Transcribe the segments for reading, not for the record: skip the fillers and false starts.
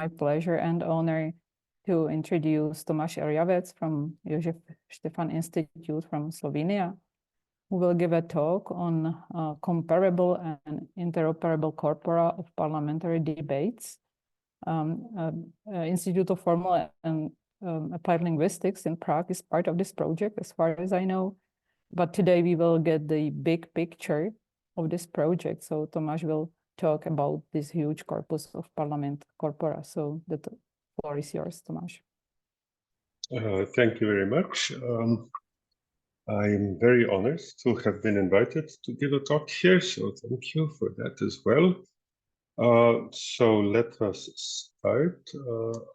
pleasure and honor to introduce Tomaž Erjavec from Jožef Stefan Institute from Slovenia, who will give a talk on comparable and interoperable corpora of parliamentary debates. Institute of Formal and Applied Linguistics in Prague is part of this project, as far as I know. But today we will get the big picture of this project. So Tomaž will talk about this huge corpus of parliament corpora. So the floor is yours, Tomaž. Thank you very much. I'm very honored to have been invited to give a talk here, so thank you for that as well. So let us start.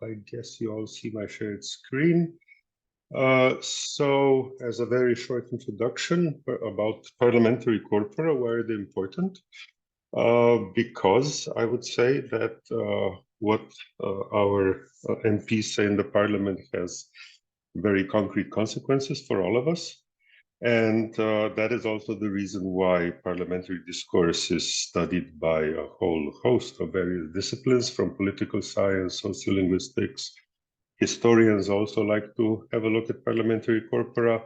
I guess you all see my shared screen. So as a very short introduction about parliamentary corpora, why are they important? Because I would say that what our MPs say in the parliament has very concrete consequences for all of us. And that is also the reason why parliamentary discourse is studied by a whole host of various disciplines, from political science, sociolinguistics. Historians also like to have a look at parliamentary corpora,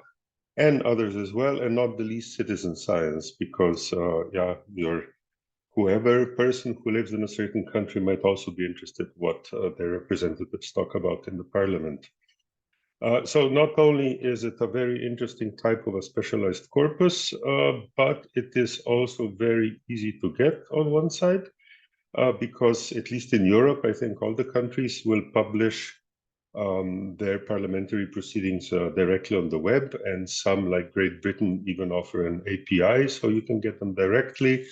and others as well, and not the least citizen science, because whoever person who lives in a certain country might also be interested in what their representatives talk about in the parliament. So not only is it a very interesting type of a specialized corpus, but it is also very easy to get on one side, because at least in Europe, I think all the countries will publish their parliamentary proceedings directly on the web, and some, like Great Britain, even offer an API, so you can get them directly.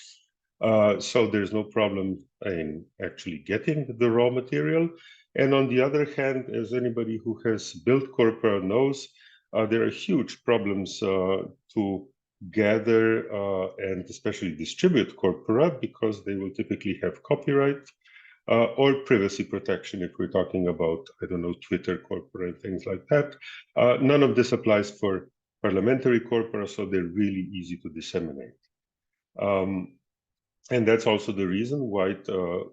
So there's no problem in actually getting the raw material. And on the other hand, as anybody who has built corpora knows, there are huge problems to gather and especially distribute corpora, because they will typically have copyright or privacy protection if we're talking about, I don't know, Twitter corpora and things like that. None of this applies for parliamentary corpora, so they're really easy to disseminate. And that's also the reason why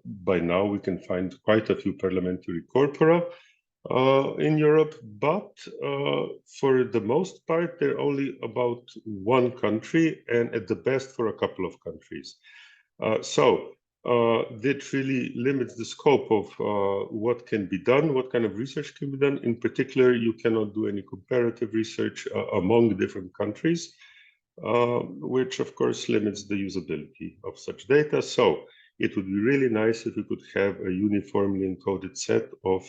by now we can find quite a few parliamentary corpora in Europe, but for the most part, they're only about one country, and at the best for a couple of countries. So that really limits the scope of what can be done, what kind of research can be done. In particular, you cannot do any comparative research among different countries, which of course limits the usability of such data. So it would be really nice if we could have a uniformly encoded set of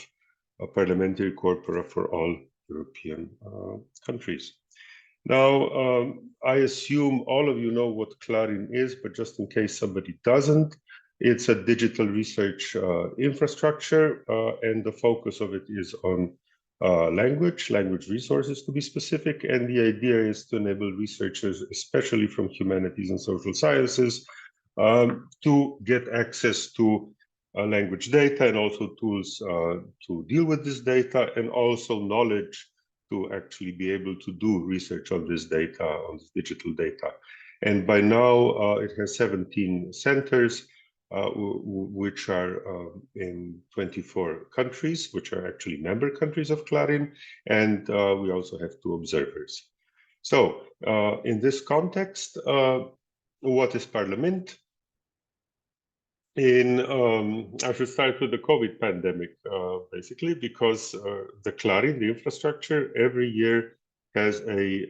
parliamentary corpora for all European countries. Now, I assume all of you know what CLARIN is, but just in case somebody doesn't, it's a digital research infrastructure, and the focus of it is on language resources to be specific. And the idea is to enable researchers, especially from humanities and social sciences, to get access to language data, and also tools to deal with this data, and also knowledge to actually be able to do research on this data, on this digital data. And by now it has 17 centers, which are in 24 countries, which are actually member countries of CLARIN, and we also have 2 observers. So in this context, what is ParlaMint? I should start with the COVID pandemic, basically, because the CLARIN, the infrastructure, every year has a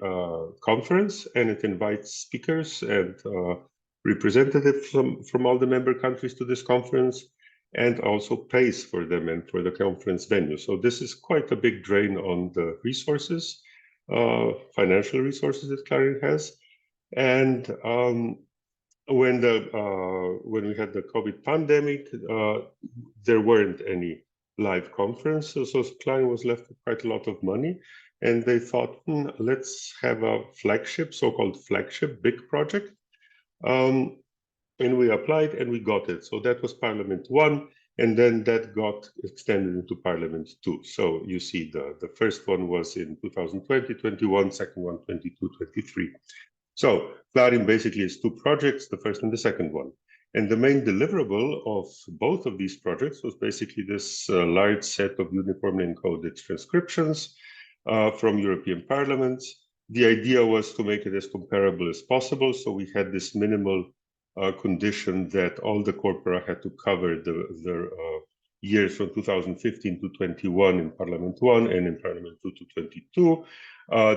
conference, and it invites speakers and representatives from all the member countries to this conference, and also pays for them and for the conference venue. So this is quite a big drain on the resources, financial resources that CLARIN has. And when we had the COVID pandemic, there weren't any live conferences, so CLARIN was left with quite a lot of money, and they thought, let's have a flagship, so-called flagship, big project. And we applied and we got it. So that was ParlaMint 1, and then that got extended into ParlaMint 2. So you see the first one was in 2020, 21, second one, 22, 23. So CLARIN basically is 2 projects, the first and the second one. And the main deliverable of both of these projects was basically this large set of uniformly encoded transcriptions from European parliaments. The idea was to make it as comparable as possible. So we had this minimal condition that all the corpora had to cover the years from 2015 to 21 in Parliament 1 and in Parliament 2 to 22,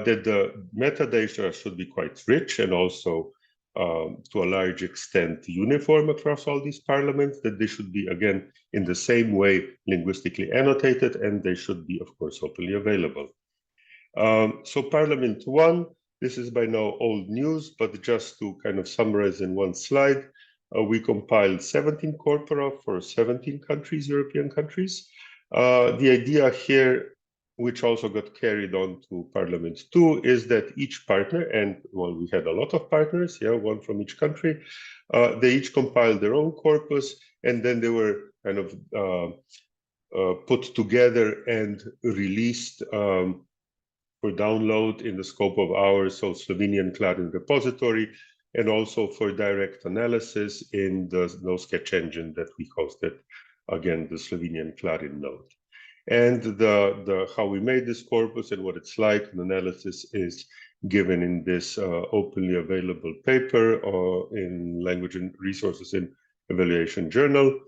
that the metadata should be quite rich and also to a large extent uniform across all these parliaments, that they should be, again, in the same way linguistically annotated, and they should be, of course, openly available. So Parliament 1, this is by now old news, but just to kind of summarize in one slide, we compiled 17 corpora for 17 countries, European countries. The idea here, which also got carried on to Parliament 2, is that each partner, and well, we had a lot of partners, yeah, one from each country, they each compiled their own corpus, and then they were kind of put together and released for download in the scope of our Slovenian CLARIN repository, and also for direct analysis in the sketch engine that we hosted, again, the Slovenian CLARIN node. And how we made this corpus and what it's like, an analysis is given in this openly available paper in Language and Resources in Evaluation Journal.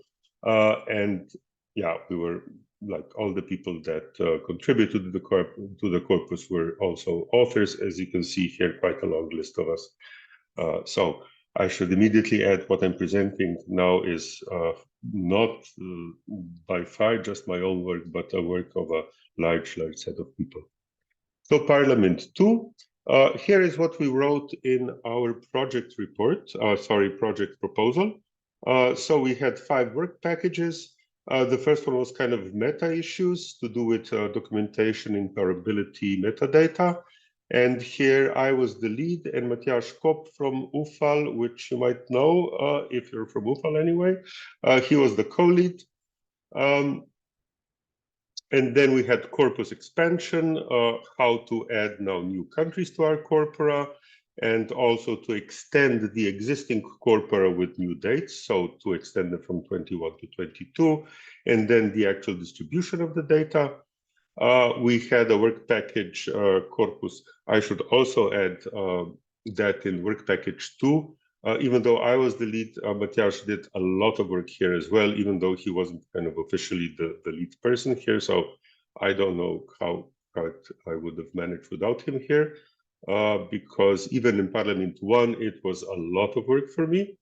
And yeah, we were, like, all the people that contributed to the corpus were also authors, as you can see here, quite a long list of us. So I should immediately add what I'm presenting now is not by far just my own work, but a work of a large set of people. So Parliament 2, here is what we wrote in our project report, project proposal. So we had 5 work packages. The first one was kind of meta issues to do with documentation, interoperability, metadata. And here I was the lead, and Matjaž Kop from UFAL, which you might know if you're from UFAL anyway. He was the co-lead. And then we had corpus expansion, how to add now new countries to our corpora, and also to extend the existing corpora with new dates, so to extend it from 21 to 22, and then the actual distribution of the data. We had a work package corpus. I should also add that in work package 2, even though I was the lead, Matjaž did a lot of work here as well, even though he wasn't kind of officially the lead person here. So I don't know how I would have managed without him here, because even in Parliament 1, it was a lot of work for me,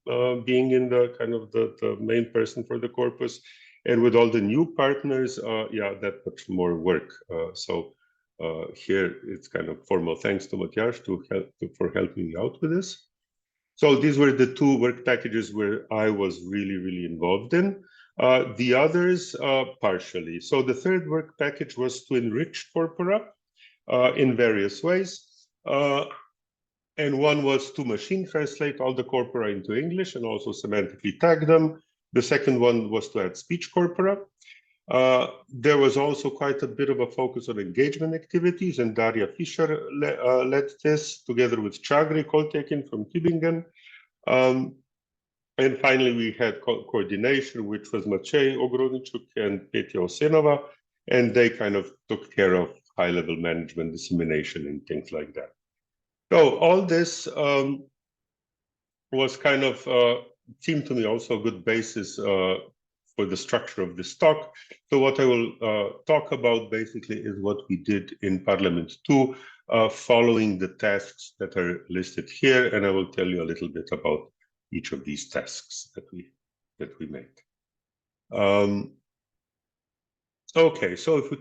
being in the kind of the main person for the corpus. And with all the new partners, yeah, that much more work. So here it's kind of formal thanks to Matjaž for helping me out with this. So these were the 2 work packages where I was really involved in. The others partially. So the 3rd work package was to enrich corpora in various ways. And one was to machine translate all the corpora into English and also semantically tag them. The second one was to add speech corpora. There was also quite a bit of a focus on engagement activities, and Daria Fischer led this together with Chagri Koltekin from Tübingen. And finally, we had coordination, which was Maciej Ogrodniczuk and Petya Osenova, and they kind of took care of high-level management, dissemination, and things like that. So all this was kind of seemed to me also a good basis for the structure of this talk. So what I will talk about basically is what we did in Parliament 2, following the tasks that are listed here, and I will tell you a little bit about each of these tasks that we made. Okay, so if we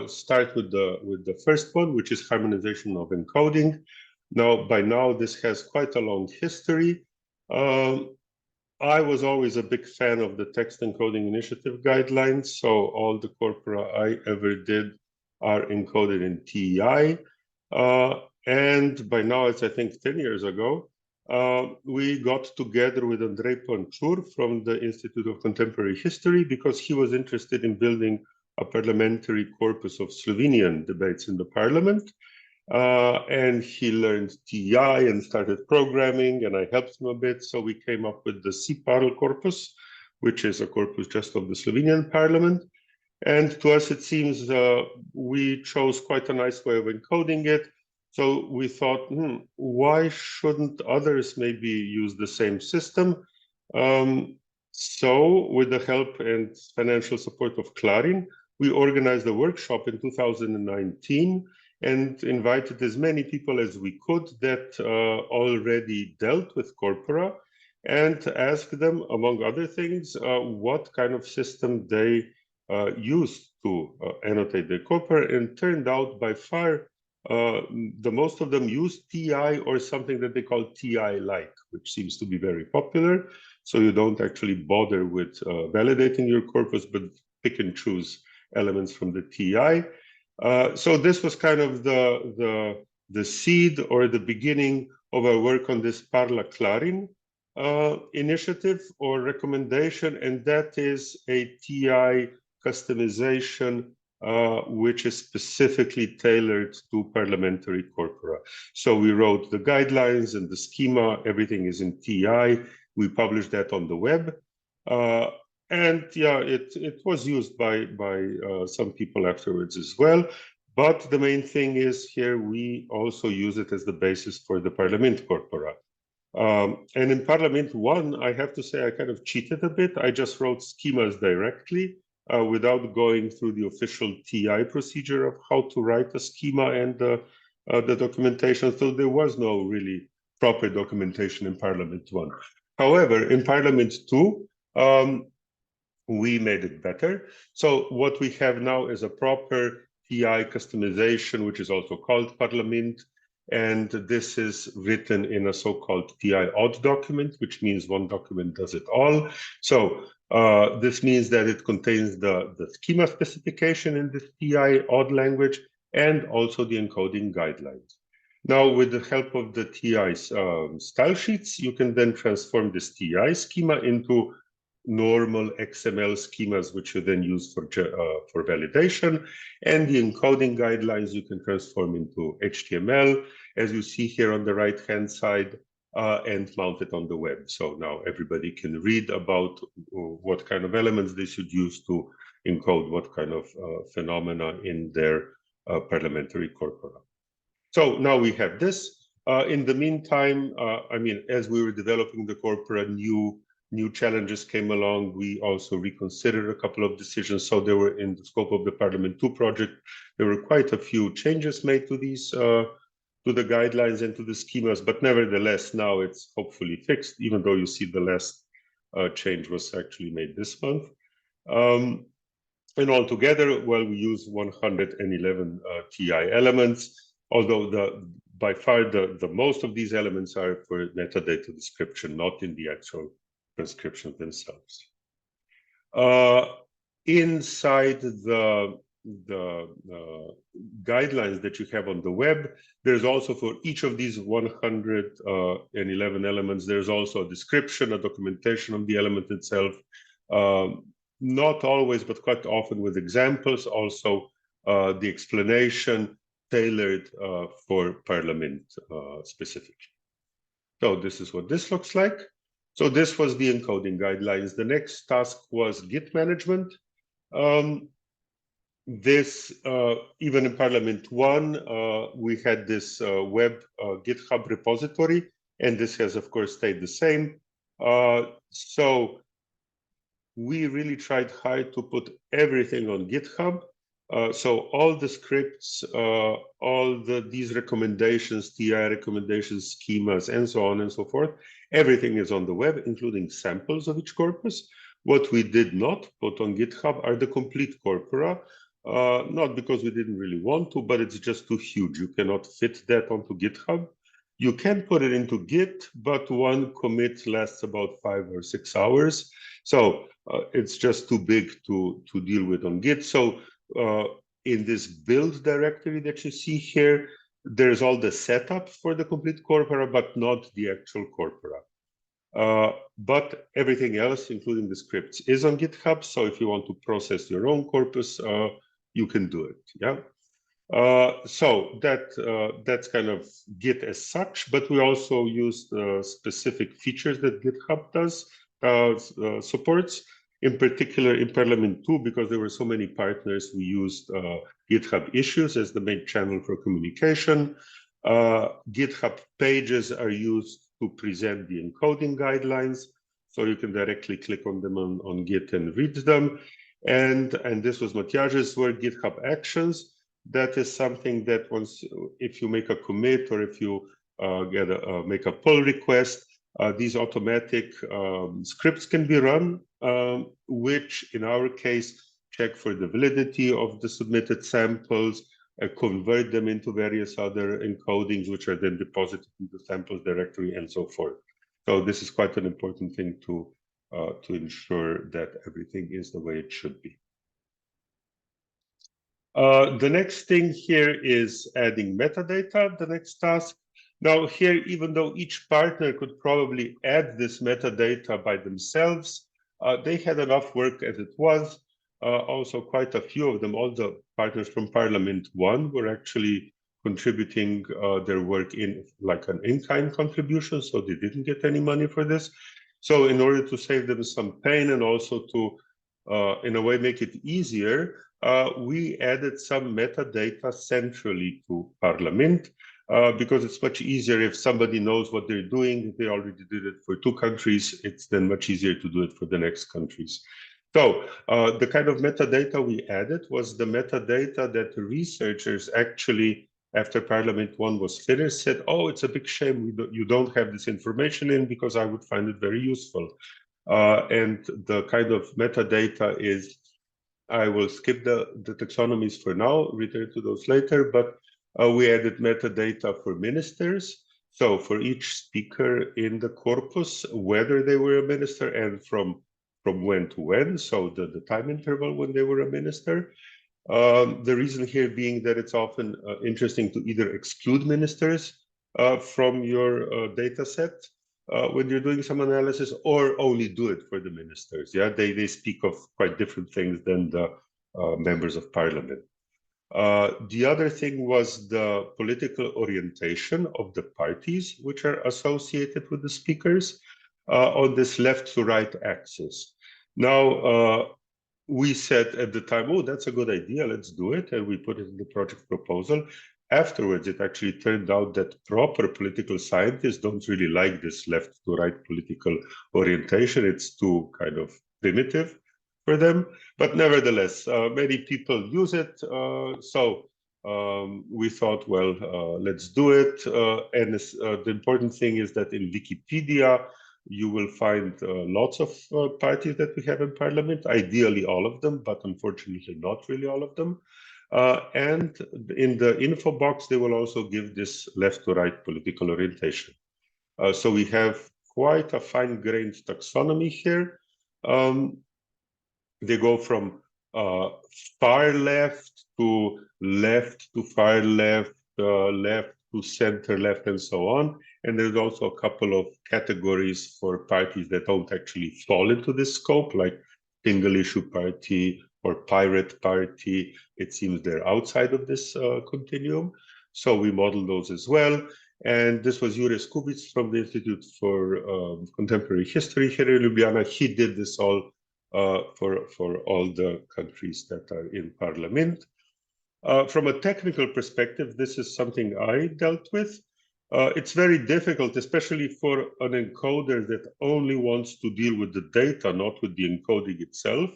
start with the first one, which is harmonization of encoding. Now, by now, this has quite a long history. I was always a big fan of the text encoding initiative guidelines, so all the corpora I ever did are encoded in TEI. And by now, it's I think 10 years ago, we got together with Andrej Pančur from the Institute of Contemporary History because he was interested in building a parliamentary corpus of Slovenian debates in the parliament. And he learned TI and started programming, and I helped him a bit. So we came up with the cParl corpus, which is a corpus just of the Slovenian parliament. And to us, it seems we chose quite a nice way of encoding it. So we thought, why shouldn't others maybe use the same system? So with the help and financial support of CLARIN, we organized a workshop in 2019 and invited as many people as we could that already dealt with corpora, and asked them, among other things, what kind of system they used to annotate the corpora. And turned out by far the most of them used TI or something that they call TI-like, which seems to be very popular. So you don't actually bother with validating your corpus, but pick and choose elements from the TI. So this was kind of the seed or the beginning of our work on this CLARIN initiative or recommendation, and that is a TI customization which is specifically tailored to parliamentary corpora. So we wrote the guidelines and the schema, everything is in TI. We published that on the web. And yeah, it was used by some people afterwards as well. But the main thing is here, we also use it as the basis for the ParlaMint corpora. And in ParlaMint 1, I have to say I kind of cheated a bit. I just wrote schemas directly without going through the official TI procedure of how to write a schema and the documentation. So there was no really proper documentation in ParlaMint 1. However, in ParlaMint 2, we made it better. So what we have now is a proper TI customization, which is also called ParlaMint. And this is written in a so-called TI odd document, which means one document does it all. So this means that it contains the schema specification in this TI odd language and also the encoding guidelines. Now, with the help of the TI style sheets, you can then transform this TI schema into normal XML schemas, which you then use for validation. And the encoding guidelines you can transform into HTML, as you see here on the right-hand side, and mount it on the web. So now everybody can read about what kind of elements they should use to encode what kind of phenomena in their parliamentary corpora. So now we have this. In the meantime, I mean, as we were developing the corpora, new challenges came along. We also reconsidered a couple of decisions. So there were, in the scope of the ParlaMint 2 project, there were quite a few changes made to these, to the guidelines and to the schemas. But nevertheless, now it's hopefully fixed, even though you see the last change was actually made this month. And altogether, well, we use 111 TI elements, although by far the most of these elements are for metadata description, not in the actual transcriptions themselves. Inside the guidelines that you have on the web, there's also, for each of these 111 elements, there's also a description, a documentation of the element itself. Not always, but quite often with examples, also the explanation tailored for ParlaMint specifically. So this is what this looks like. So this was the encoding guidelines. The next task was Git management. This, even in ParlaMint 1, we had this web GitHub repository, and this has, of course, stayed the same. So we really tried hard to put everything on GitHub. So all the scripts, all these recommendations, TI recommendations, schemas, and so on and so forth, everything is on the web, including samples of each corpus. What we did not put on GitHub are the complete corpora, not because we didn't really want to, but it's just too huge. You cannot fit that onto GitHub. You can put it into Git, but one commit lasts about 5 or 6 hours. So it's just too big to deal with on Git. So in this build directory that you see here, there's all the setup for the complete corpora, but not the actual corpora. But everything else, including the scripts, is on GitHub. So if you want to process your own corpus, you can do it. Yeah. So that's kind of Git as such, but we also used specific features that GitHub does supports. In particular, in ParlaMint 2, because there were so many partners, we used GitHub issues as the main channel for communication. GitHub pages are used to present the encoding guidelines, so you can directly click on them on Git and read them. And this was Matjaž's work, GitHub Actions. That is something that once, if you make a commit or if you make a pull request, these automatic scripts can be run, which in our case check for the validity of the submitted samples, convert them into various other encodings, which are then deposited in the samples directory and so forth. So this is quite an important thing to ensure that everything is the way it should be. The next thing here is adding metadata, the next task. Now here, even though each partner could probably add this metadata by themselves, they had enough work as it was. Also, quite a few of them, all the partners from ParlaMint 1 were actually contributing their work in like an in-kind contribution, so they didn't get any money for this. So in order to save them some pain and also to, in a way, make it easier, we added some metadata centrally to ParlaMint, because it's much easier if somebody knows what they're doing. If they already did it for 2 countries, it's then much easier to do it for the next countries. So the kind of metadata we added was the metadata that the researchers actually, after ParlaMint 1 was finished, said, oh, it's a big shame you don't have this information in, because I would find it very useful. And the kind of metadata is, I will skip the taxonomies for now, return to those later, but we added metadata for ministers. So for each speaker in the corpus, whether they were a minister and from when to when, so the time interval when they were a minister. The reason here being that it's often interesting to either exclude ministers from your data set when you're doing some analysis, or only do it for the ministers. Yeah, they speak of quite different things than the members of parliament. The other thing was the political orientation of the parties which are associated with the speakers on this left to right axis. Now, we said at the time, oh, that's a good idea, let's do it. And we put it in the project proposal. Afterwards, it actually turned out that proper political scientists don't really like this left to right political orientation. It's too kind of primitive for them. But nevertheless, many people use it. So we thought, well, let's do it. And the important thing is that in Wikipedia, you will find lots of parties that we have in parliament, ideally all of them, but unfortunately not really all of them. And in the info box, they will also give this left to right political orientation. So we have quite a fine-grained taxonomy here. They go from far left to far left, left to center left, and so on. And there's also a couple of categories for parties that don't actually fall into this scope, like single issue party or pirate party. It seems they're outside of this continuum. So we model those as well. And this was Jožef Stefan from the Institute for Contemporary History here in Ljubljana. He did this all for all the countries that are in ParlaMint. From a technical perspective, this is something I dealt with. It's very difficult, especially for an encoder that only wants to deal with the data, not with the encoding itself.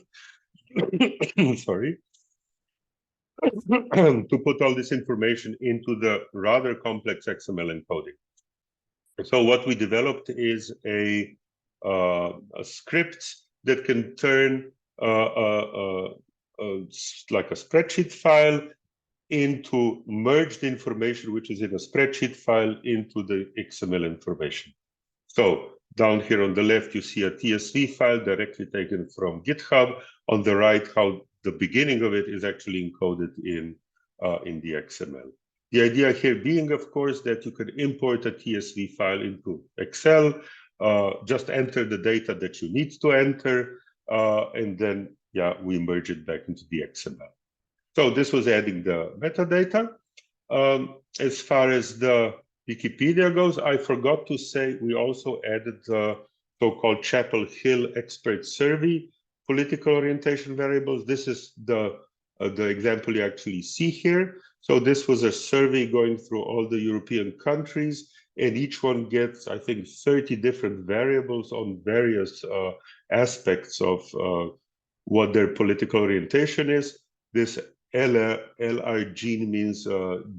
Sorry. To put all this information into the rather complex XML encoding. So what we developed is a script that can turn like a spreadsheet file into merged information, which is in a spreadsheet file, into the XML information. So down here on the left, you see a TSV file directly taken from GitHub. On the right, how the beginning of it is actually encoded in the XML. The idea here being, of course, that you could import a TSV file into Excel, just enter the data that you need to enter, and then, yeah, we merge it back into the XML. So this was adding the metadata. As far as the Wikipedia goes, I forgot to say we also added the so-called Chapel Hill expert survey political orientation variables. This is the example you actually see here. So this was a survey going through all the European countries, and each one gets, I think, 30 different variables on various aspects of what their political orientation is. This LRG means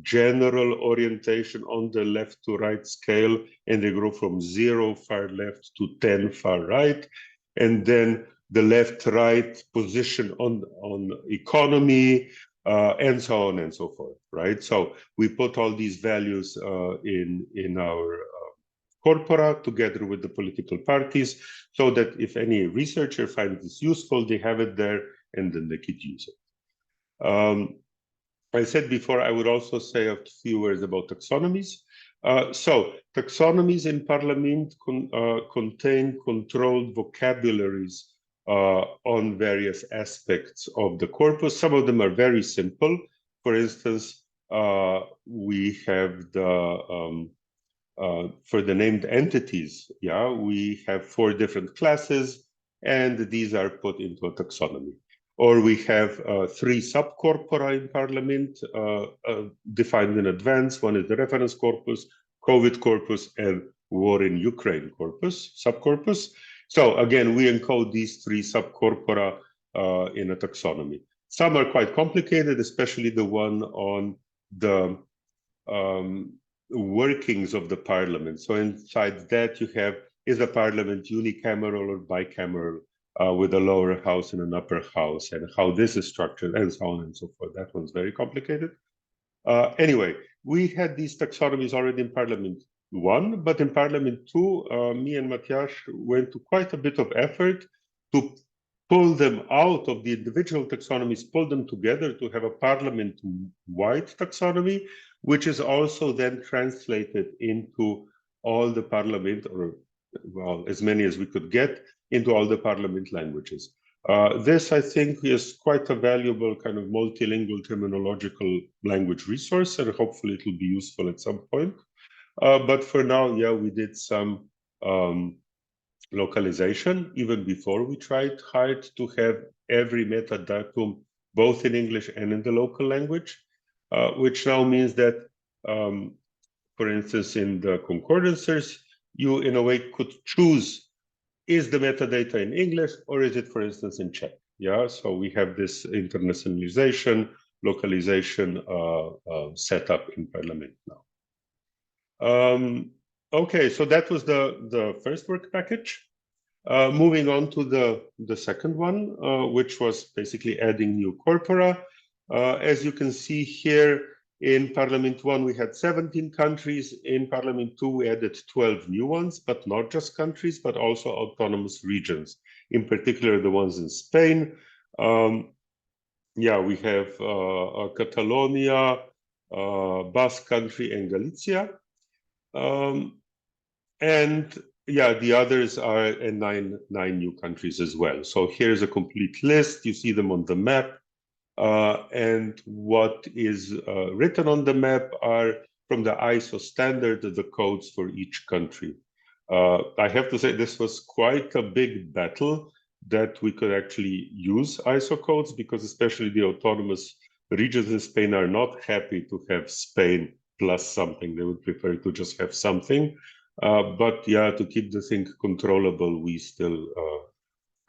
general orientation on the left to right scale, and they go from 0 far left to 10 far right. And then the left-right position on economy, and so on and so forth, right? So we put all these values in our corpora together with the political parties, so that if any researcher finds this useful, they have it there and then they could use it. I said before, I would also say a few words about taxonomies. So taxonomies in ParlaMint contain controlled vocabularies on various aspects of the corpus. Some of them are very simple. For instance, we have the for the named entities, yeah, we have 4 different classes, and these are put into a taxonomy. Or we have 3 subcorpora in ParlaMint defined in advance. One is the reference corpus, COVID corpus, and war in Ukraine corpus, subcorpus. So again, we encode these 3 subcorpora in a taxonomy. Some are quite complicated, especially the one on the workings of the parliament. So inside that you have, is the parliament unicameral or bicameral, with a lower house and an upper house, and how this is structured, and so on and so forth. That one's very complicated. Anyway, we had these taxonomies already in ParlaMint 1, but in ParlaMint 2, me and Matjaž went to quite a bit of effort to pull them out of the individual taxonomies, pull them together to have a Parliament-wide taxonomy, which is also then translated into all the Parliament, or well, as many as we could get, into all the Parliament languages. This, I think, is quite a valuable kind of multilingual terminological language resource, and hopefully it will be useful at some point. But for now, yeah, we did some localization even before we tried hard to have every metadatum both in English and in the local language, which now means that, for instance, in the concordances, you in a way could choose, is the metadata in English or is it, for instance, in Czech? Yeah, so we have this internationalization, localization set up in ParlaMint now. Okay, so that was the first work package. Moving on to the second one, which was basically adding new corpora. As you can see here, in ParlaMint 1, we had 17 countries. In ParlaMint 2, we added 12 new ones, but not just countries, but also autonomous regions, in particular the ones in Spain. Yeah, we have Catalonia, Basque Country, and Galicia. And yeah, the others are in nine new countries as well. So here's a complete list. You see them on the map. And what is written on the map are from the ISO standard, the codes for each country. I have to say this was quite a big battle that we could actually use ISO codes, because especially the autonomous regions in Spain are not happy to have Spain plus something. They would prefer to just have something. But yeah, to keep the thing controllable, we still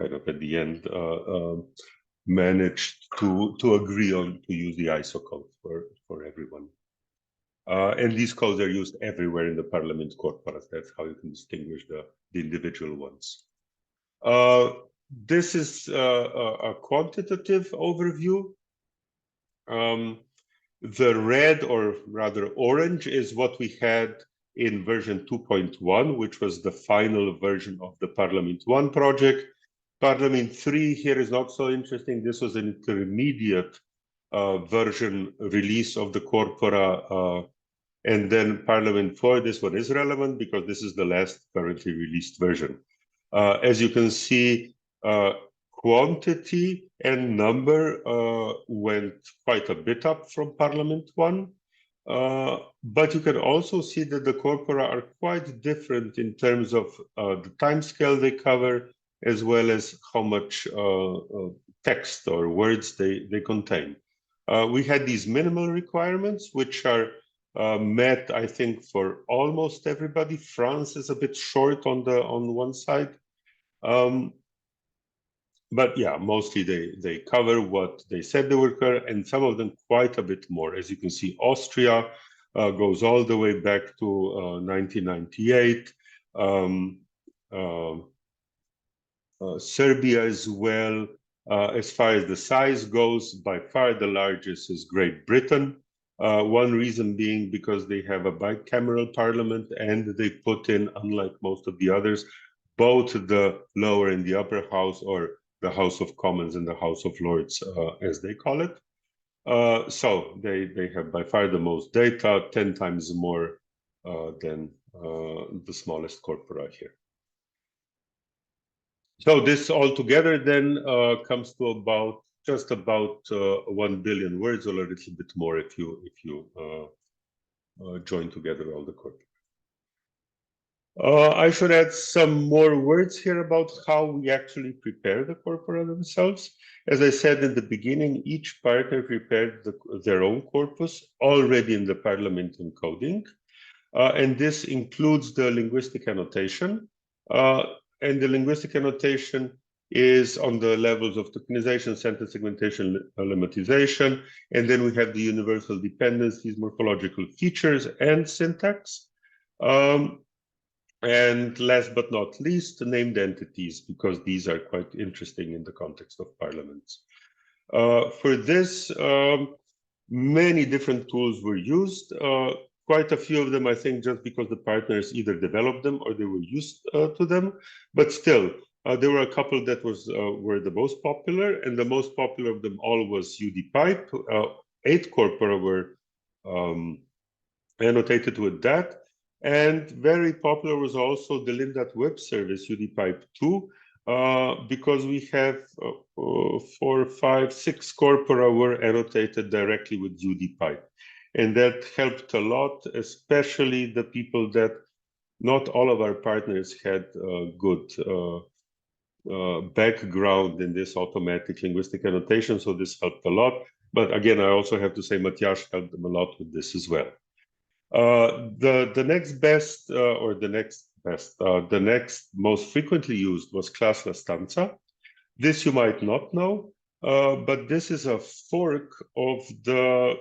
kind of at the end managed to agree on to use the ISO code for everyone. And these codes are used everywhere in the ParlaMint corpora. That's how you can distinguish the individual ones. This is a quantitative overview. The red, or rather orange, is what we had in version 2.1, which was the final version of the ParlaMint 1 project. ParlaMint 3 here is not so interesting. This was an intermediate version release of the corpora. And then ParlaMint 4, this one is relevant because this is the last currently released version. As you can see, quantity and number went quite a bit up from ParlaMint 1. But you can also see that the corpora are quite different in terms of the time scale they cover, as well as how much text or words they contain. We had these minimal requirements, which are met, I think, for almost everybody. France is a bit short on one side. But yeah, mostly they cover what they said they would cover, and some of them quite a bit more. As you can see, Austria goes all the way back to 1998. Serbia as well. As far as the size goes, by far the largest is Great Britain. One reason being because they have a bicameral parliament, and they put in, unlike most of the others, both the lower and the upper house, or the House of Commons and the House of Lords, as they call it. So they have by far the most data, 10 times more than the smallest corpora here. So this altogether then comes to just about 1 billion words, or a little bit more if you join together all the corpora. I should add some more words here about how we actually prepare the corpora themselves. As I said in the beginning, each partner prepared their own corpus already in the ParlaMint encoding. And this includes the linguistic annotation. And the linguistic annotation is on the levels of tokenization, sentence segmentation, lemmatization. And then we have the universal dependencies, morphological features, and syntax. And last but not least, named entities, because these are quite interesting in the context of parliaments. For this, many different tools were used. Quite a few of them, I think, just because the partners either developed them or they were used to them. But still, there were a couple that were the most popular, and the most popular of them all was UDPipe. 8 corpora were annotated with that. And very popular was also the Lindat web service, UDPipe 2, because we have 4, 5, 6 corpora were annotated directly with UDPipe. And that helped a lot, especially the people that not all of our partners had good background in this automatic linguistic annotation, so this helped a lot. But again, I also have to say Matjaž helped them a lot with this as well. The next best, or the next best, the next most frequently used was class La Stanza. This you might not know, but this is a fork of the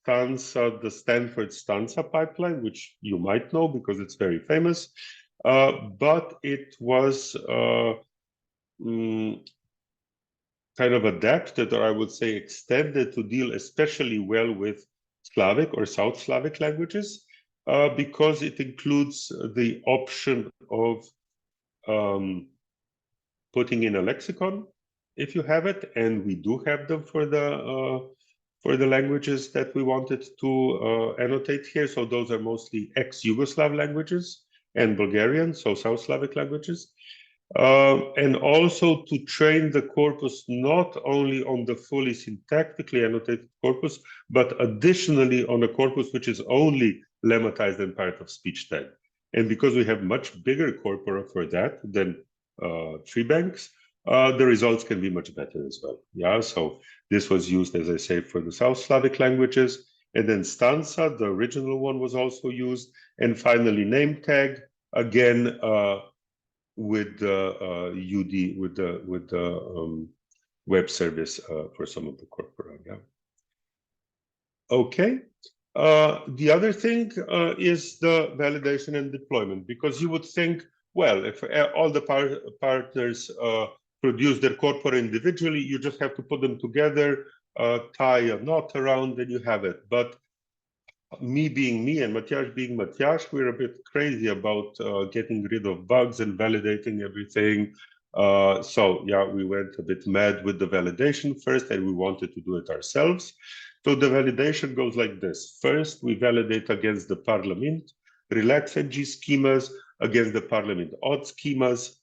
Stanza, the Stanford Stanza pipeline, which you might know because it's very famous. But it was kind of adapted, or I would say extended, to deal especially well with Slavic or South Slavic languages, because it includes the option of putting in a lexicon if you have it, and we do have them for the languages that we wanted to annotate here. So those are mostly ex-Yugoslav languages and Bulgarian, so South Slavic languages. And also to train the corpus not only on the fully syntactically annotated corpus, but additionally on a corpus which is only lemmatized and part of speech tag. And because we have much bigger corpora for that than tree banks, the results can be much better as well. Yeah, so this was used, as I say, for the South Slavic languages. And then Stanza, the original one, was also used. And finally, name tag, again, with the web service for some of the corpora. Yeah. Okay. The other thing is the validation and deployment, because you would think, well, if all the partners produce their corpora individually, you just have to put them together, tie a knot around, and you have it. But me being me and Matjaž being Matjaž, we're a bit crazy about getting rid of bugs and validating everything. So yeah, we went a bit mad with the validation first, and we wanted to do it ourselves. So the validation goes like this. First, we validate against the ParlaMint relax NG schemas, against the ParlaMint odd schemas.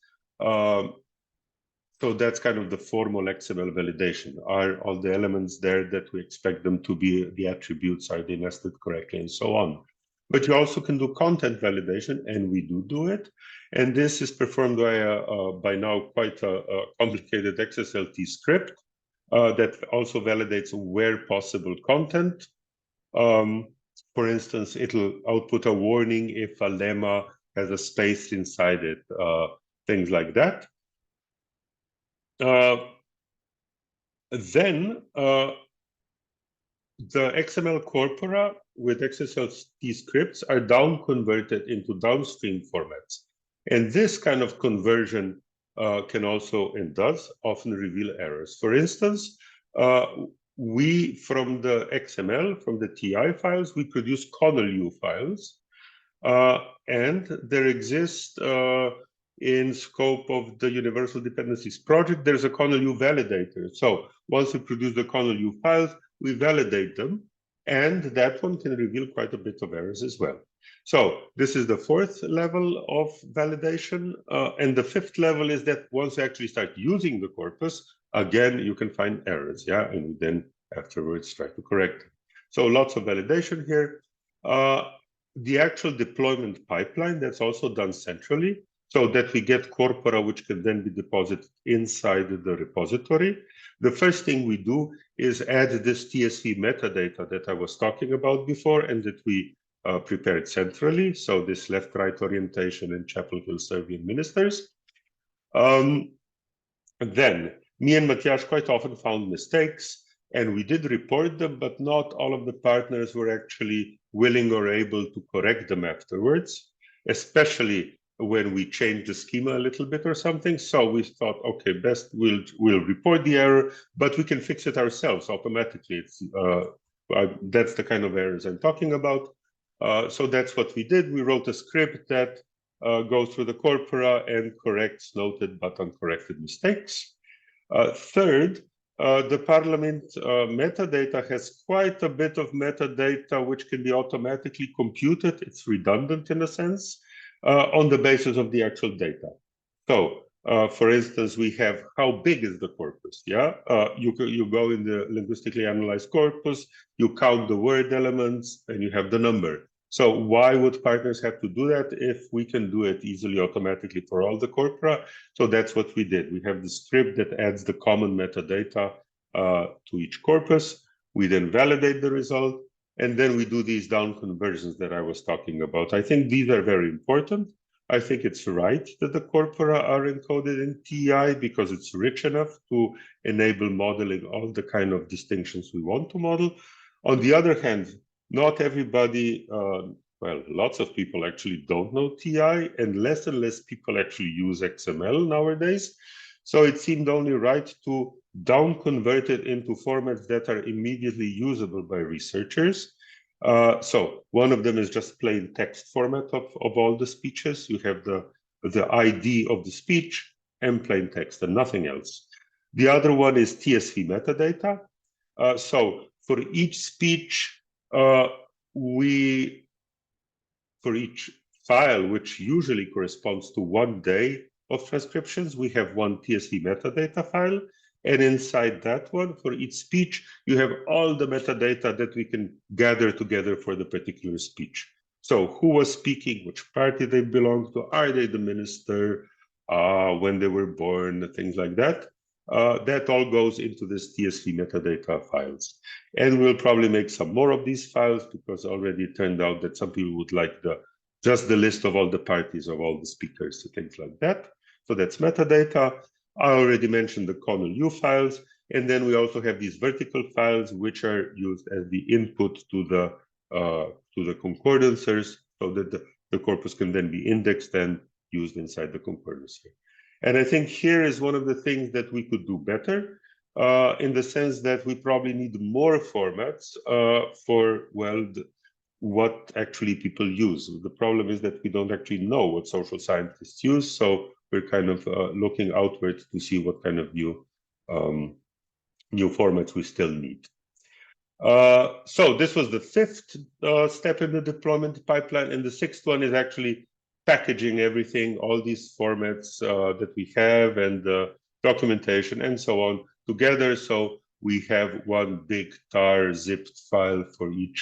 So that's kind of the formal XML validation. Are all the elements there that we expect them to be, the attributes, are they nested correctly, and so on. But you also can do content validation, and we do it. And this is performed by now quite a complicated XSLT script that also validates where possible content. For instance, it'll output a warning if a lemma has a space inside it, things like that. Then the XML corpora with XSLT scripts are down converted into downstream formats. And this kind of conversion can also, and does, often reveal errors. For instance, we, from the XML, from the TI files, we produce ConnellU files. And there exists, in scope of the Universal Dependencies project, there's a ConnellU validator. So once we produce the ConnellU files, we validate them, and that one can reveal quite a bit of errors as well. So this is the fourth level of validation. And the fifth level is that once you actually start using the corpus, again, you can find errors, yeah, and then afterwards try to correct them. So lots of validation here. The actual deployment pipeline, that's also done centrally, so that we get corpora which can then be deposited inside the repository. The first thing we do is add this TSV metadata that I was talking about before and that we prepared centrally. So this left-right orientation and Chapel Hill Serbian ministers. Then me and Matjaž quite often found mistakes, and we did report them, but not all of the partners were actually willing or able to correct them afterwards, especially when we changed the schema a little bit or something. So we thought, okay, best we'll report the error, but we can fix it ourselves automatically. It's that's the kind of errors I'm talking about. So that's what we did. We wrote a script that goes through the corpora and corrects noted but uncorrected mistakes. Third, the ParlaMint metadata has quite a bit of metadata which can be automatically computed. It's redundant in a sense. On the basis of the actual data. So, for instance, we have how big is the corpus, yeah? You go in the linguistically analyzed corpus, you count the word elements, and you have the number. So why would partners have to do that if we can do it easily, automatically for all the corpora? So that's what we did. We have the script that adds the common metadata to each corpus. We then validate the result, and then we do these down conversions that I was talking about. I think these are very important. I think it's right that the corpora are encoded in TI because it's rich enough to enable modeling all the kind of distinctions we want to model. On the other hand, not everybody, well, lots of people actually don't know TI, and less people actually use XML nowadays. So it seemed only right to down convert it into formats that are immediately usable by researchers. So one of them is just plain text format of all the speeches. You have the ID of the speech and plain text and nothing else. The other one is TSV metadata. So for each speech, for each file, which usually corresponds to 1 day of transcriptions, we have one TSV metadata file. And inside that one, for each speech, you have all the metadata that we can gather together for the particular speech. So who was speaking, which party they belong to, are they the minister, when they were born, things like that. That all goes into this TSV metadata files. And we'll probably make some more of these files because already it turned out that some people would like just the list of all the parties of all the speakers, things like that. So that's metadata. I already mentioned the ConnellU files, and then we also have these vertical files which are used as the input to the concordancers, so that the corpus can then be indexed and used inside the concordancer. And I think here is one of the things that we could do better, in the sense that we probably need more formats for, well, what actually people use. The problem is that we don't actually know what social scientists use, so we're kind of looking outward to see what kind of new formats we still need. So this was the fifth step in the deployment pipeline, and the sixth one is actually packaging everything, all these formats that we have, and the documentation, and so on together. So we have one big tar zipped file for each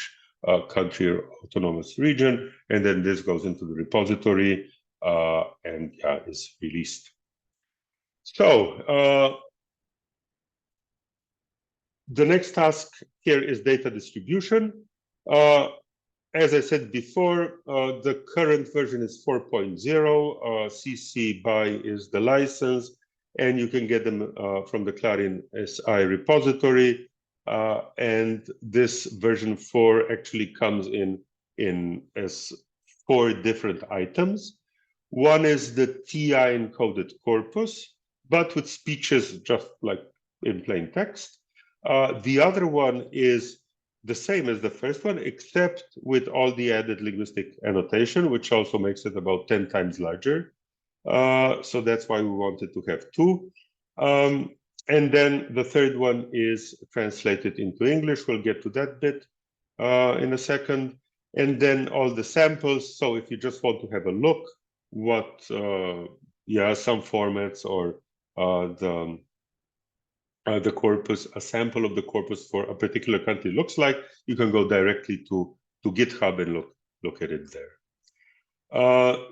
country or autonomous region, and then this goes into the repository and is released. So the next task here is data distribution. As I said before, the current version is 4.0. CC BY is the license, and you can get them from the CLARIN SI repository. And this version 4 actually comes in as 4 different items. One is the TI encoded corpus, but with speeches just like in plain text. The other one is the same as the first one, except with all the added linguistic annotation, which also makes it about 10 times larger. So that's why we wanted to have 2. And then the third one is translated into English. We'll get to that bit in a second. And then all the samples. So if you just want to have a look what, some formats or the corpus, a sample of the corpus for a particular country looks like, you can go directly to GitHub and look at it there.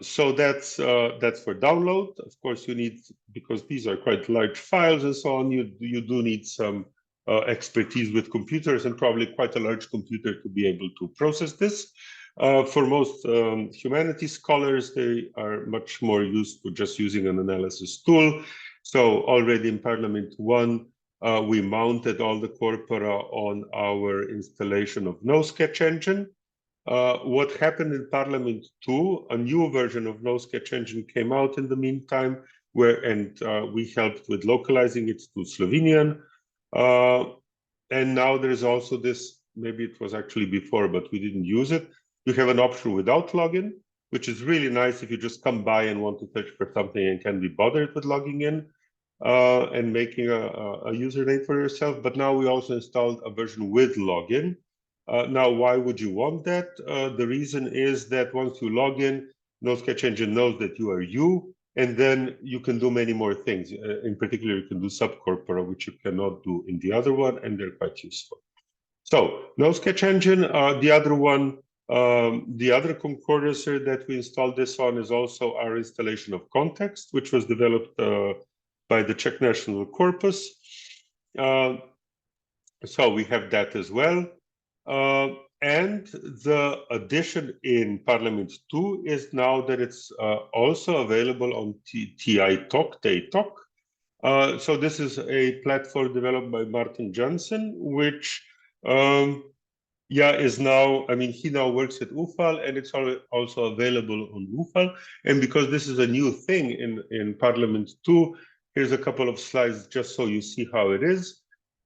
So that's for download. Of course, you need, because these are quite large files and so on, you do need some expertise with computers and probably quite a large computer to be able to process this. For most humanities scholars, they are much more used to just using an analysis tool. So already in ParlaMint 1, we mounted all the corpora on our installation of no sketch engine. What happened in ParlaMint 2, a new version of no sketch engine came out in the meantime, and we helped with localizing it to Slovenian. And now there's also this, maybe it was actually before, but we didn't use it. You have an option without login, which is really nice if you just come by and want to search for something and can be bothered with logging in and making a username for yourself. But now we also installed a version with login. Now, why would you want that? The reason is that once you log in, no sketch engine knows that you are you, and then you can do many more things. In particular, you can do subcorpora, which you cannot do in the other one, and they're quite useful. So, no sketch engine. The other one, the other concordancer that we installed this on is also our installation of context, which was developed by the Czech National Corpus. So we have that as well. And the addition in ParlaMint 2 is now that it's also available on TI Talk, So this is a platform developed by Martin Johnson, which is now, I mean, he now works at UFAL, and it's also available on UFAL. And because this is a new thing in ParlaMint 2, here's a couple of slides just so you see how it is.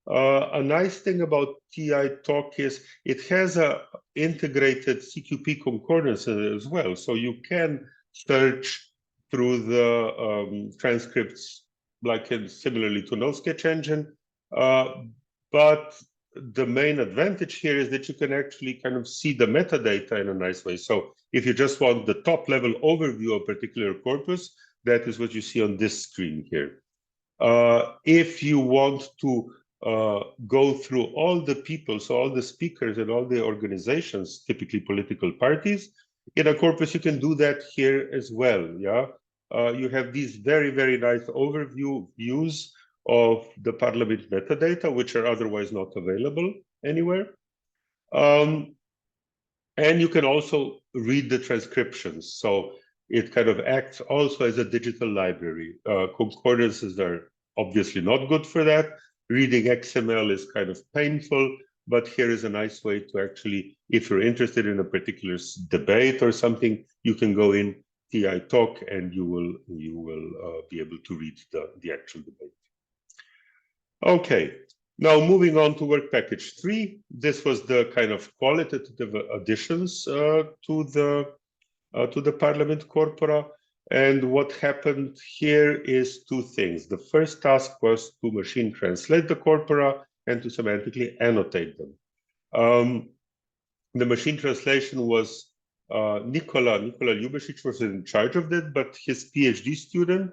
A nice thing about TI Talk is it has a integrated CQP concordance as well. So you can search through the transcripts like similarly to no sketch engine. But the main advantage here is that you can actually kind of see the metadata in a nice way. So if you just want the top level overview of a particular corpus, that is what you see on this screen here. If you want to go through all the people, so all the speakers and all the organizations, typically political parties, in a corpus, you can do that here as well. You have these very, very nice overview views of the ParlaMint metadata, which are otherwise not available anywhere. And you can also read the transcriptions. So it kind of acts also as a digital library. Concordances are obviously not good for that. Reading XML is kind of painful, but here is a nice way to actually, if you're interested in a particular debate or something, you can go in TI Talk and you will be able to read the actual debate. Okay, now moving on to work package 3. This was the kind of qualitative additions to the ParlaMint corpora. And what happened here is 2 things. The first task was to machine translate the corpora and to semantically annotate them. The machine translation was Nikola Ljubesic was in charge of that, but his PhD student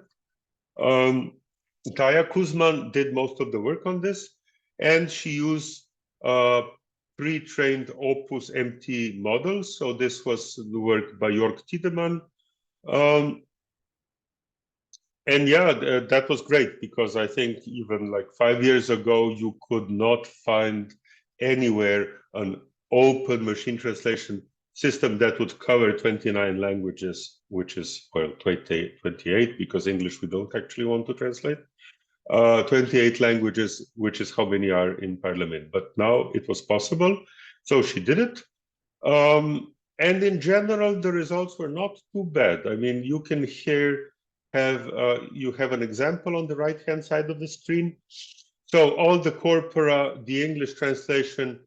Taya Kuzman did most of the work on this, and she used pre-trained Opus MT models. So this was the work by Jörg Tiedemann. And yeah, that was great, because I think even like 5 years ago, you could not find anywhere an open machine translation system that would cover 29 languages, which is, well, 28, because English we don't actually want to translate. 28 languages, which is how many are in ParlaMint. But now it was possible, so she did it. And in general, the results were not too bad. I mean, you can here you have an example on the right-hand side of the screen. So all the corpora, the English translation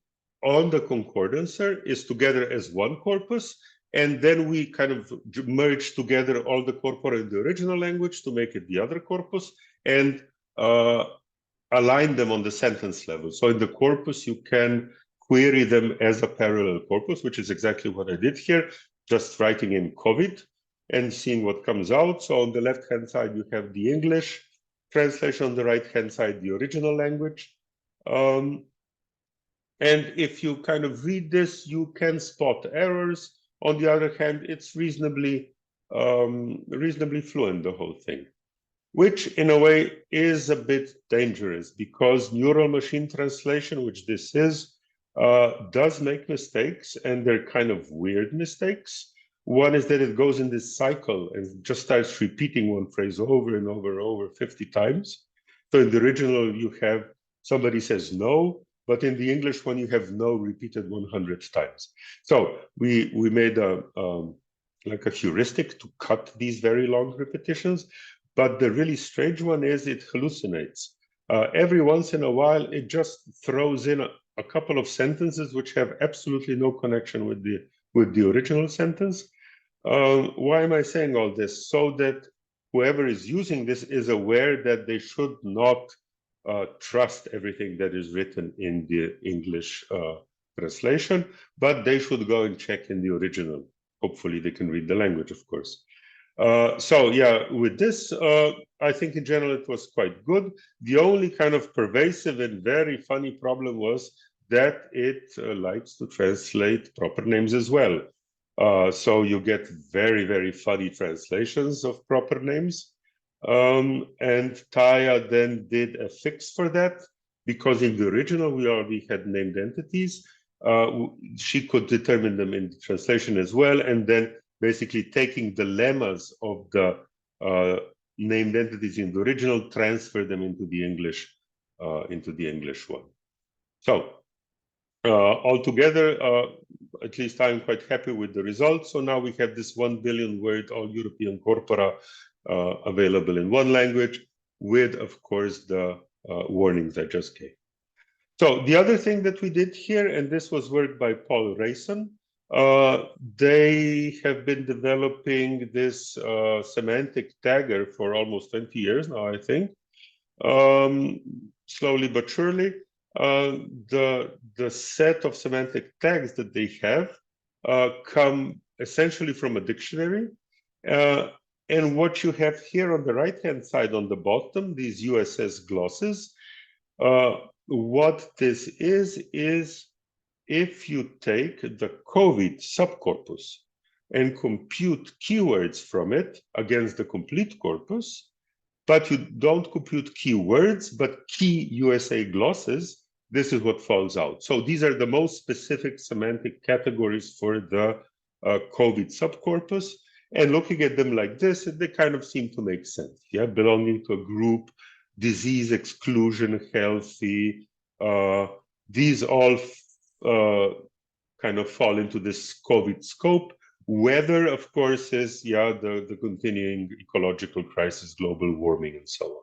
on the concordancer is together as one corpus. And then we kind of merge together all the corpora in the original language to make it the other corpus, and align them on the sentence level. So in the corpus, you can query them as a parallel corpus, which is exactly what I did here, just writing in COVID and seeing what comes out. So on the left-hand side, you have the English translation, on the right-hand side, the original language. And if you kind of read this, you can spot errors. On the other hand, it's reasonably fluent, the whole thing, which in a way is a bit dangerous, because neural machine translation, which this is, does make mistakes, and they're kind of weird mistakes. One is that it goes in this cycle and just starts repeating one phrase over and over and over 50 times. So in the original, you have somebody says no, but in the English one, you have no repeated 100 times. So we made like a heuristic to cut these very long repetitions. But the really strange one is it hallucinates. Every once in a while, it just throws in a couple of sentences which have absolutely no connection with the original sentence. Why am I saying all this? So that whoever is using this is aware that they should not trust everything that is written in the English translation, but they should go and check in the original. Hopefully they can read the language, of course. So yeah, with this, I think in general it was quite good. The only kind of pervasive and very funny problem was that it likes to translate proper names as well. So you get very, very funny translations of proper names. And Taya then did a fix for that, because in the original we already had named entities. She could determine them in the translation as well, and then basically taking the lemmas of the named entities in the original, transfer them into the English one. So altogether, at least I'm quite happy with the results. So now we have this 1 billion word all European corpora available in one language, with, of course, the warnings I just gave. So the other thing that we did here, and this was work by Paul Rayson, they have been developing this semantic tagger for almost 20 years now, I think. Slowly but surely, the set of semantic tags that they have come essentially from a dictionary. And what you have here on the right-hand side on the bottom, these USS glosses, what this is if you take the COVID subcorpus and compute keywords from it against the complete corpus, but you don't compute keywords, but key USA glosses, this is what falls out. So these are the most specific semantic categories for the COVID subcorpus. And looking at them like this, they kind of seem to make sense. Yeah, belonging to a group, disease, exclusion, healthy, these all kind of fall into this COVID scope. Weather, of course, is the continuing ecological crisis, global warming, and so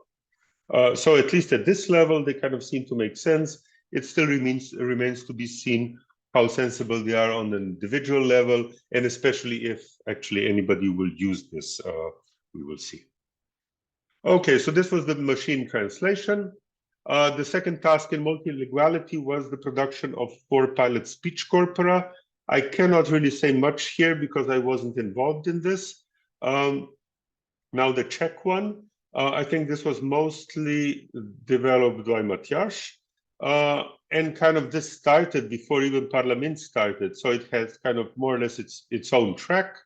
on. So at least at this level, they kind of seem to make sense. It still remains to be seen how sensible they are on an individual level, and especially if actually anybody will use this, we will see. Okay, so this was the machine translation. The second task in multilinguality was the production of 4 pilot speech corpora. I cannot really say much here because I wasn't involved in this. Now the Czech one, I think this was mostly developed by Matthias, and kind of this started before even ParlaMint started. So it has kind of more or less its own track.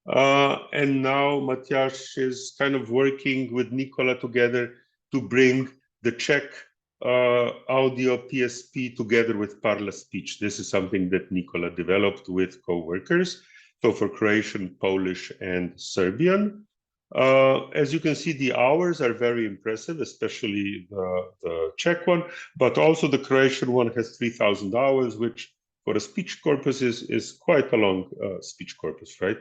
And now Matthias is kind of working with Nicola together to bring the Czech audio PSP together with Parla speech. This is something that Nicola developed with co-workers. So for Croatian, Polish, and Serbian. As you can see, the hours are very impressive, especially the Czech one, but also the Croatian one has 3,000 hours, which for a speech corpus is quite a long speech corpus, right?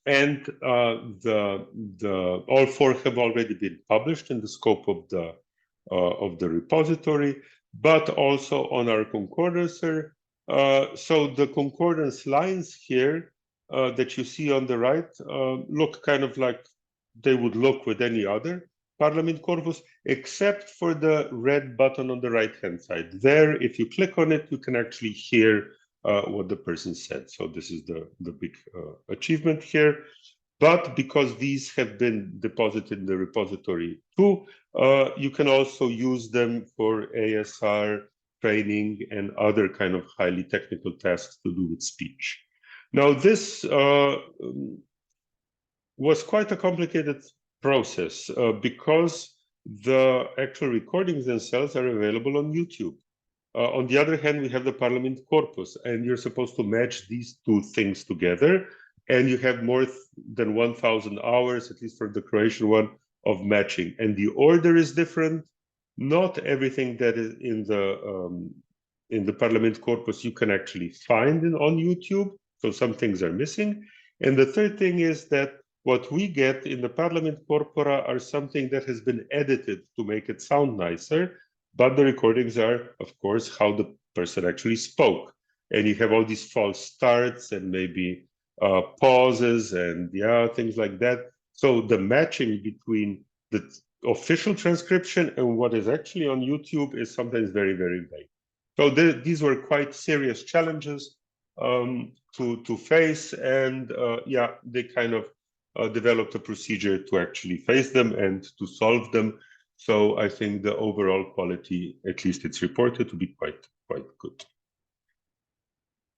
And all four have already been published in the scope of the repository, but also on our concordancer. So the concordance lines here that you see on the right look kind of like they would look with any other ParlaMint corpus, except for the red button on the right-hand side. There, if you click on it, you can actually hear what the person said. So this is the big achievement here. But because these have been deposited in the repository too, you can also use them for ASR training and other kind of highly technical tasks to do with speech. Now, this was quite a complicated process because the actual recordings themselves are available on YouTube. On the other hand, we have the ParlaMint corpus, and you're supposed to match these two things together, and you have more than 1,000 hours, at least for the Croatian one, of matching. And the order is different. Not everything that is in the ParlaMint corpus you can actually find on YouTube, so some things are missing. And the third thing is that what we get in the ParlaMint corpora are something that has been edited to make it sound nicer, but the recordings are, of course, how the person actually spoke. And you have all these false starts and maybe pauses and things like that. So the matching between the official transcription and what is actually on YouTube is sometimes very, very vague. So these were quite serious challenges to face, and they kind of developed a procedure to actually face them and to solve them. So I think the overall quality, at least it's reported to be quite good.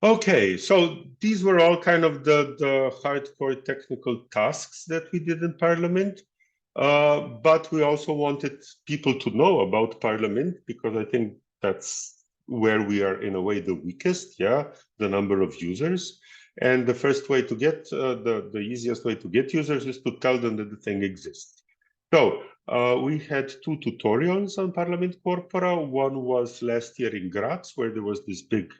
Okay, so these were all kind of the hardcore technical tasks that we did in ParlaMint. But we also wanted people to know about ParlaMint because I think that's where we are in a way the weakest, the number of users. And the first way to get, the easiest way to get users is to tell them that the thing exists. So we had two tutorials on ParlaMint corpora. One was last year in Graz, where there was this big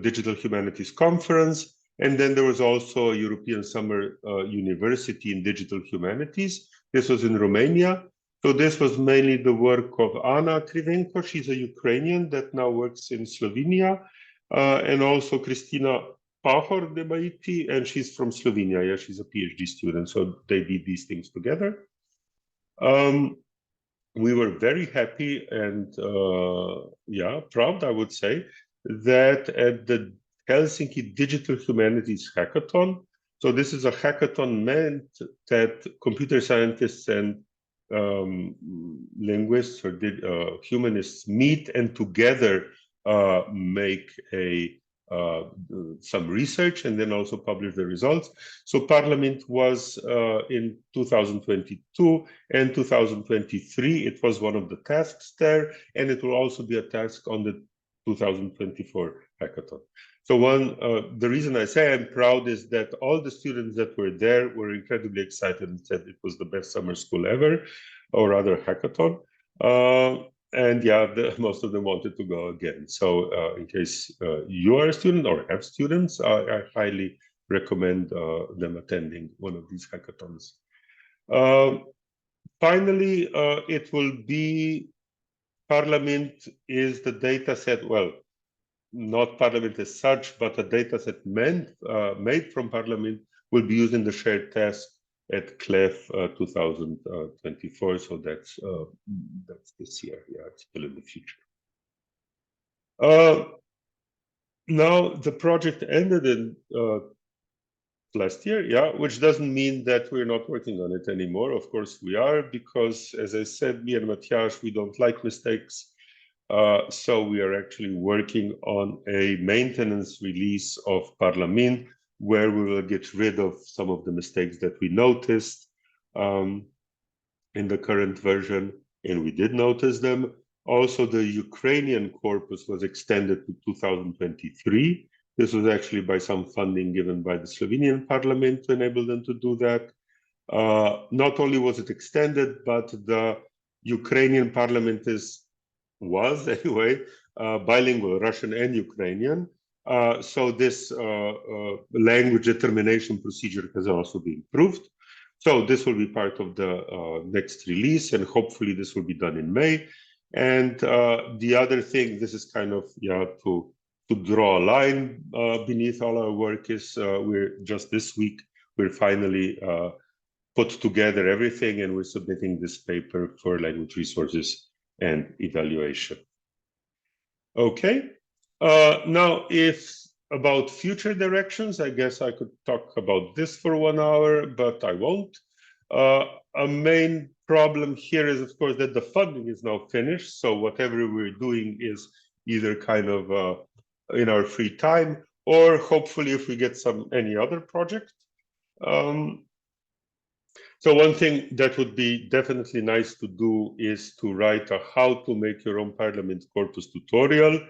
digital humanities conference. And then there was also a European Summer University in Digital Humanities. This was in Romania. So this was mainly the work of Anna Krivenko. She's a Ukrainian that now works in Slovenia. And also Kristina Pahor de Baiti, and she's from Slovenia. Yeah, she's a PhD student. So they did these things together. We were very happy and proud, I would say, that at the Helsinki Digital Humanities Hackathon, so this is a hackathon meant that computer scientists and linguists or humanists meet and together make some research and then also publish the results. So ParlaMint was in 2022 and 2023. It was one of the tasks there, and it will also be a task on the 2024 hackathon. So the reason I say I'm proud is that all the students that were there were incredibly excited and said it was the best summer school ever, or rather hackathon. And most of them wanted to go again. So in case you are a student or have students, I highly recommend them attending one of these hackathons. Finally, it will be ParlaMint is the data set, well, not ParlaMint as such, but a data set made from ParlaMint will be used in the shared task at CLEF 2024. So that's this year. Yeah, it's still in the future. Now the project ended in last year, yeah, which doesn't mean that we're not working on it anymore. Of course we are, because as I said, me and Tomaž, we don't like mistakes. So we are actually working on a maintenance release of ParlaMint, where we will get rid of some of the mistakes that we noticed in the current version, and we did notice them. Also, the Ukrainian corpus was extended to 2023. This was actually by some funding given by the Slovenian parliament to enable them to do that. Not only was it extended, but the Ukrainian parliament was anyway bilingual, Russian and Ukrainian. So this language determination procedure has also been improved. So this will be part of the next release, and hopefully this will be done in May. And the other thing, this is kind of, yeah, to draw a line beneath all our work, is we're just this week, we're finally put together everything, and we're submitting this paper for language resources and evaluation. Okay, now if about future directions, I guess I could talk about this for 1 hour, but I won't. A main problem here is, of course, that the funding is now finished. So whatever we're doing is either kind of in our free time, or hopefully if we get any other project. So one thing that would be definitely nice to do is to write a how to make your own ParlaMint corpus tutorial.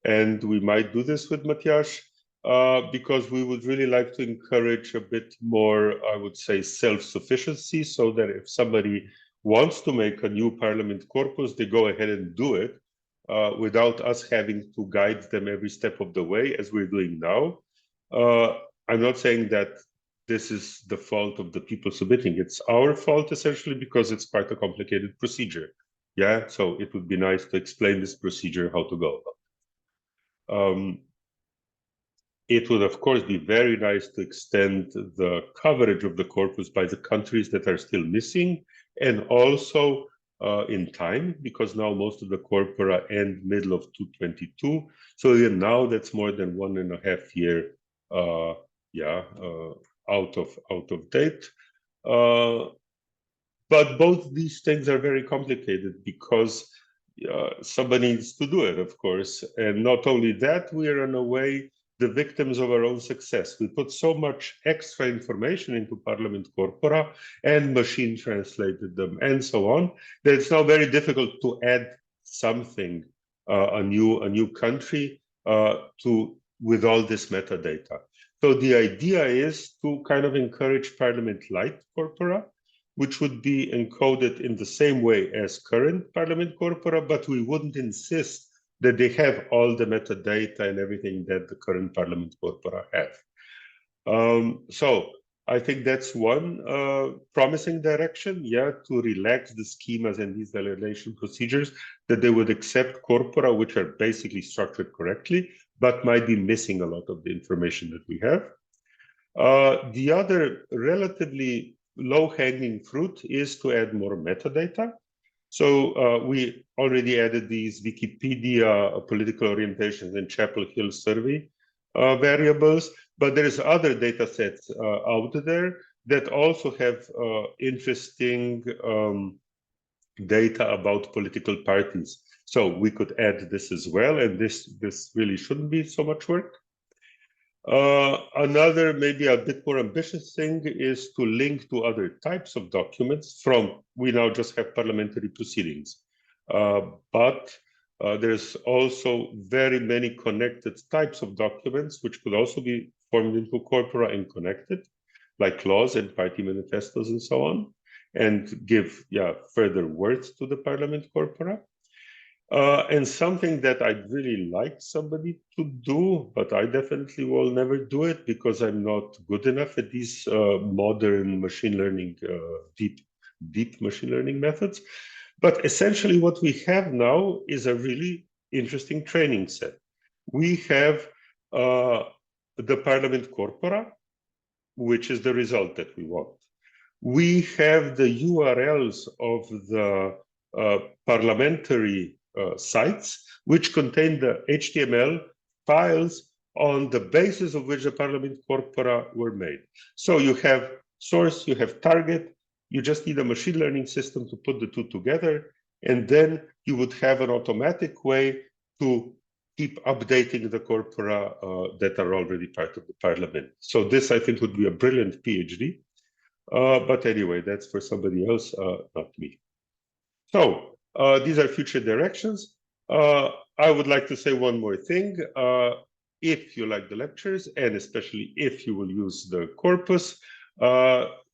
And we might do this with Tomaž, because we would really like to encourage a bit more, I would say, self-sufficiency, so that if somebody wants to make a new ParlaMint corpus, they go ahead and do it without us having to guide them every step of the way, as we're doing now. I'm not saying that this is the fault of the people submitting. It's our fault, essentially, because it's quite a complicated procedure. Yeah, so it would be nice to explain this procedure, how to go about. It would, of course, be very nice to extend the coverage of the corpus by the countries that are still missing, and also in time, because now most of the corpora end middle of 2022. So now that's more than 1.5 years, out of date. But both these things are very complicated, because somebody needs to do it, of course. And not only that, we are in a way the victims of our own success. We put so much extra information into ParlaMint corpora and machine translated them and so on, that it's now very difficult to add something, a new country with all this metadata. So the idea is to kind of encourage ParlaMint Lite corpora, which would be encoded in the same way as current ParlaMint corpora, but we wouldn't insist that they have all the metadata and everything that the current ParlaMint corpora have. So I think that's one promising direction, yeah, to relax the schemas and these validation procedures, that they would accept corpora which are basically structured correctly, but might be missing a lot of the information that we have. The other relatively low-hanging fruit is to add more metadata. So we already added these Wikipedia political orientations and Chapel Hill survey variables, but there's other data sets out there that also have interesting data about political parties. So we could add this as well, and this really shouldn't be so much work. Another, maybe a bit more ambitious thing, is to link to other types of documents we now just have parliamentary proceedings. But there's also very many connected types of documents which could also be formed into corpora and connected, like laws and party manifestos and so on, and give further worth to the parliament corpora. And something that I'd really like somebody to do, but I definitely will never do it because I'm not good enough at these modern machine learning, deep machine learning methods. But essentially what we have now is a really interesting training set. We have the ParlaMint corpora, which is the result that we want. We have the URLs of the parliamentary sites, which contain the HTML files on the basis of which the ParlaMint corpora were made. So you have source, you have target, you just need a machine learning system to put the two together, and then you would have an automatic way to keep updating the corpora that are already part of the ParlaMint. So this, I think, would be a brilliant PhD. But anyway, that's for somebody else, not me. So these are future directions. I would like to say one more thing. If you like the lectures, and especially if you will use the corpus,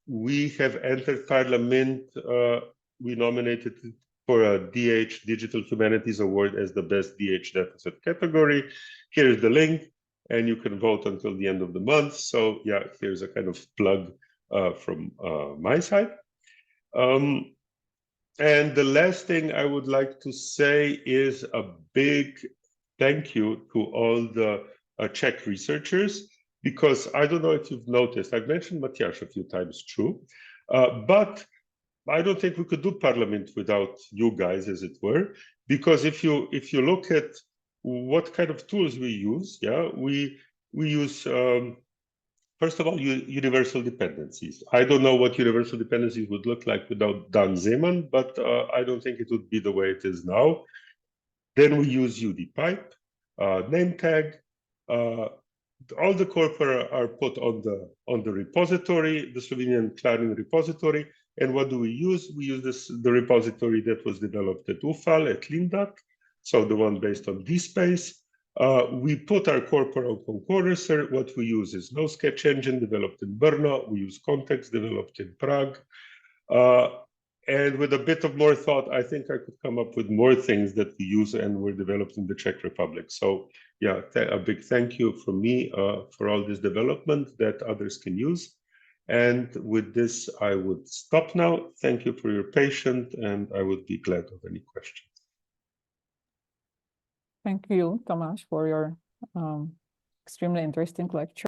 we have entered ParlaMint. We nominated it for a DH Digital Humanities Award as the best DH dataset category. Here's the link, and you can vote until the end of the month. So yeah, here's a kind of plug from my side. And the last thing I would like to say is a big thank you to all the Czech researchers, because I don't know if you've noticed, I've mentioned Matthias a few times, true, but I don't think we could do ParlaMint without you guys, as it were, because if you look at what kind of tools we use, yeah, we use first of all, universal dependencies. I don't know what universal dependencies would look like without Dan Zeman, but I don't think it would be the way it is now. Then we use UDPipe, name tag. All the corpora are put on the repository, the Slovenian CLARIN repository. And what do we use? We use the repository that was developed at UFAL, at Lindat, so the one based on DSpace. We put our corpora on Concorder. What we use is no sketch engine developed in Brno. We use context developed in Prague. And with a bit of more thought, I think I could come up with more things that we use and were developed in the Czech Republic. So yeah, a big thank you from me for all this development that others can use. And with this, I would stop now. Thank you for your patience, and I would be glad of any questions. Thank you, Tomaž, for your extremely interesting lecture.